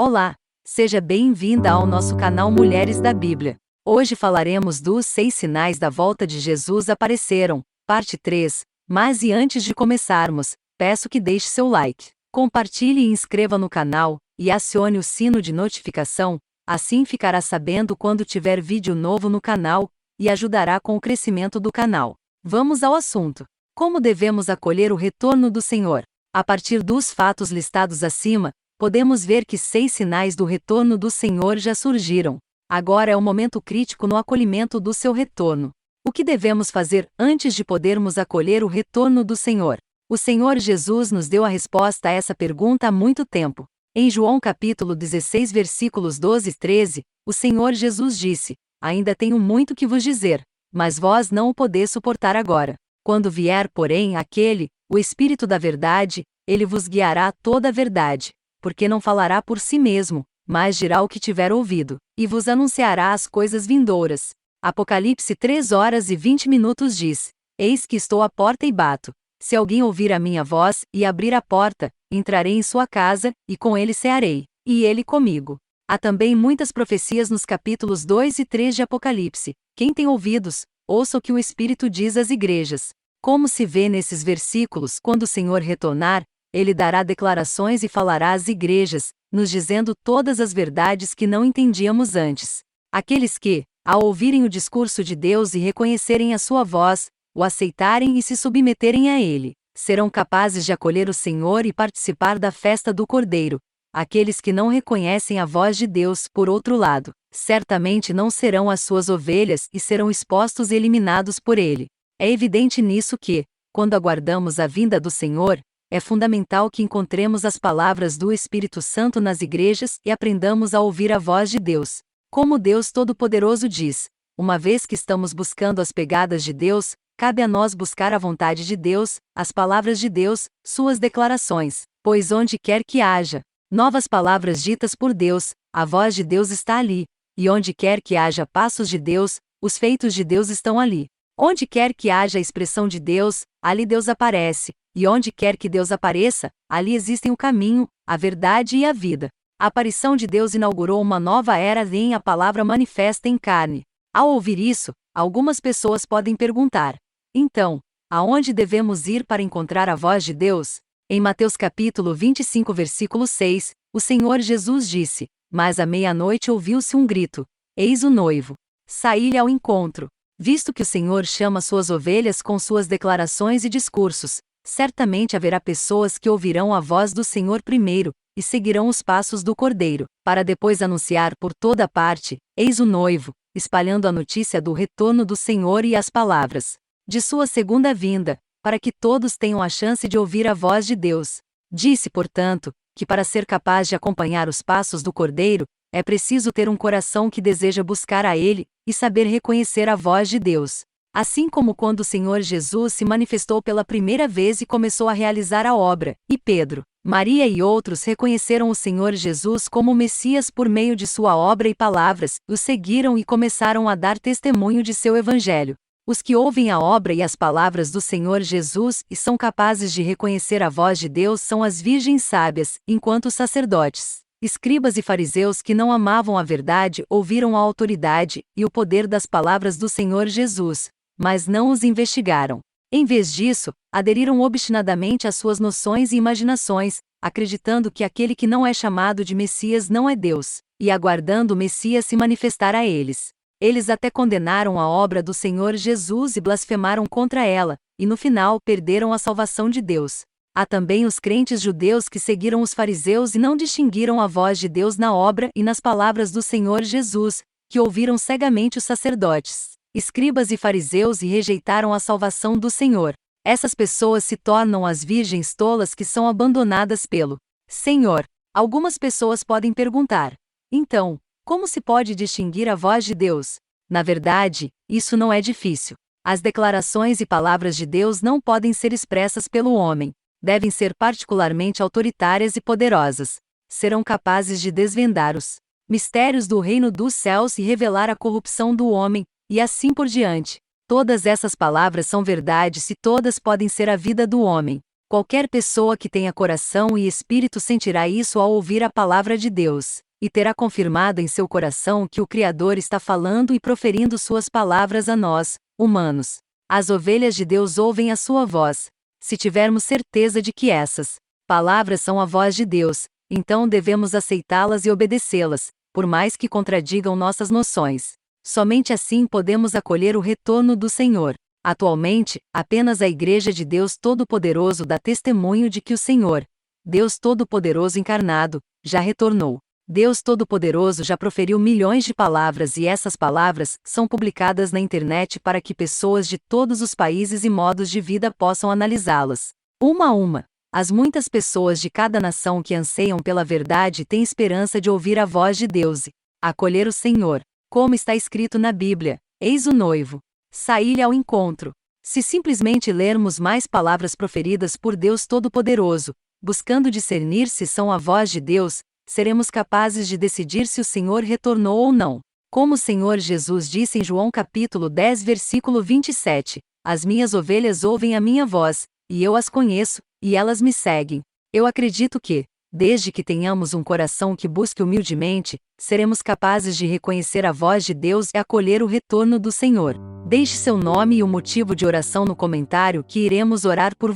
Olá, seja bem-vinda ao nosso canal Mulheres da Bíblia. Hoje falaremos dos 6 sinais da volta de Jesus apareceram, parte 3. Mas e antes de começarmos, peço que deixe seu like, compartilhe e inscreva no canal, e acione o sino de notificação, assim ficará sabendo quando tiver vídeo novo no canal, e ajudará com o crescimento do canal. Vamos ao assunto. Como devemos acolher o retorno do Senhor? A partir dos fatos listados acima, podemos ver que 6 sinais do retorno do Senhor já surgiram. Agora é o momento crítico no acolhimento do seu retorno. O que devemos fazer antes de podermos acolher o retorno do Senhor? O Senhor Jesus nos deu a resposta a essa pergunta há muito tempo. Em João capítulo 16 versículos 12 e 13, o Senhor Jesus disse: "Ainda tenho muito que vos dizer, mas vós não o podeis suportar agora. Quando vier, porém, aquele, o Espírito da verdade, ele vos guiará a toda a verdade, porque não falará por si mesmo, mas dirá o que tiver ouvido, e vos anunciará as coisas vindouras." Apocalipse 3h20 diz: "Eis que estou à porta e bato. Se alguém ouvir a minha voz, e abrir a porta, entrarei em sua casa, e com ele cearei, e ele comigo." Há também muitas profecias nos capítulos 2 e 3 de Apocalipse. Quem tem ouvidos, ouça o que o Espírito diz às igrejas. Como se vê nesses versículos, quando o Senhor retornar, ele dará declarações e falará às igrejas, nos dizendo todas as verdades que não entendíamos antes. Aqueles que, ao ouvirem o discurso de Deus e reconhecerem a sua voz, o aceitarem e se submeterem a ele, serão capazes de acolher o Senhor e participar da festa do Cordeiro. Aqueles que não reconhecem a voz de Deus, por outro lado, certamente não serão as suas ovelhas e serão expostos e eliminados por ele. É evidente nisso que, quando aguardamos a vinda do Senhor, é fundamental que encontremos as palavras do Espírito Santo nas igrejas e aprendamos a ouvir a voz de Deus. Como Deus Todo-Poderoso diz: "Uma vez que estamos buscando as pegadas de Deus, cabe a nós buscar a vontade de Deus, as palavras de Deus, suas declarações, pois onde quer que haja novas palavras ditas por Deus, a voz de Deus está ali, e onde quer que haja passos de Deus, os feitos de Deus estão ali. Onde quer que haja a expressão de Deus, ali Deus aparece, e onde quer que Deus apareça, ali existem o caminho, a verdade e a vida." A aparição de Deus inaugurou uma nova era em a palavra manifesta em carne. Ao ouvir isso, algumas pessoas podem perguntar: então, aonde devemos ir para encontrar a voz de Deus? Em Mateus capítulo 25 versículo 6, o Senhor Jesus disse: "Mas à meia-noite ouviu-se um grito: eis o noivo. Saí-lhe ao encontro." Visto que o Senhor chama suas ovelhas com suas declarações e discursos, certamente haverá pessoas que ouvirão a voz do Senhor primeiro, e seguirão os passos do Cordeiro, para depois anunciar por toda parte: "Eis o noivo", espalhando a notícia do retorno do Senhor e as palavras de sua segunda vinda, para que todos tenham a chance de ouvir a voz de Deus. Disse, portanto, que para ser capaz de acompanhar os passos do Cordeiro, é preciso ter um coração que deseja buscar a Ele, e saber reconhecer a voz de Deus. Assim como quando o Senhor Jesus se manifestou pela primeira vez e começou a realizar a obra, e Pedro, Maria e outros reconheceram o Senhor Jesus como o Messias por meio de sua obra e palavras, o seguiram e começaram a dar testemunho de seu Evangelho. Os que ouvem a obra e as palavras do Senhor Jesus e são capazes de reconhecer a voz de Deus são as virgens sábias, enquanto os sacerdotes, escribas e fariseus que não amavam a verdade ouviram a autoridade e o poder das palavras do Senhor Jesus, mas não os investigaram. Em vez disso, aderiram obstinadamente às suas noções e imaginações, acreditando que aquele que não é chamado de Messias não é Deus, e aguardando o Messias se manifestar a eles. Eles até condenaram a obra do Senhor Jesus e blasfemaram contra ela, e no final perderam a salvação de Deus. Há também os crentes judeus que seguiram os fariseus e não distinguiram a voz de Deus na obra e nas palavras do Senhor Jesus, que ouviram cegamente os sacerdotes, escribas e fariseus e rejeitaram a salvação do Senhor. Essas pessoas se tornam as virgens tolas que são abandonadas pelo Senhor. Algumas pessoas podem perguntar: então, como se pode distinguir a voz de Deus? Na verdade, isso não é difícil. As declarações e palavras de Deus não podem ser expressas pelo homem. Devem ser particularmente autoritárias e poderosas. Serão capazes de desvendar os mistérios do reino dos céus e revelar a corrupção do homem, e assim por diante. Todas essas palavras são verdades e todas podem ser a vida do homem. Qualquer pessoa que tenha coração e espírito sentirá isso ao ouvir a palavra de Deus, e terá confirmado em seu coração que o Criador está falando e proferindo suas palavras a nós, humanos. As ovelhas de Deus ouvem a sua voz. Se tivermos certeza de que essas palavras são a voz de Deus, então devemos aceitá-las e obedecê-las, por mais que contradigam nossas noções. Somente assim podemos acolher o retorno do Senhor. Atualmente, apenas a Igreja de Deus Todo-Poderoso dá testemunho de que o Senhor, Deus Todo-Poderoso encarnado, já retornou. Deus Todo-Poderoso já proferiu milhões de palavras e essas palavras são publicadas na internet para que pessoas de todos os países e modos de vida possam analisá-las. Uma a uma. As muitas pessoas de cada nação que anseiam pela verdade têm esperança de ouvir a voz de Deus e acolher o Senhor. Como está escrito na Bíblia, eis o noivo. Saí-lhe ao encontro. Se simplesmente lermos mais palavras proferidas por Deus Todo-Poderoso, buscando discernir se são a voz de Deus, seremos capazes de decidir se o Senhor retornou ou não. Como o Senhor Jesus disse em João capítulo 10 versículo 27, as minhas ovelhas ouvem a minha voz, e eu as conheço, e elas me seguem. Eu acredito que, desde que tenhamos um coração que busque humildemente, seremos capazes de reconhecer a voz de Deus e acolher o retorno do Senhor. Deixe seu nome e o motivo de oração no comentário que iremos orar por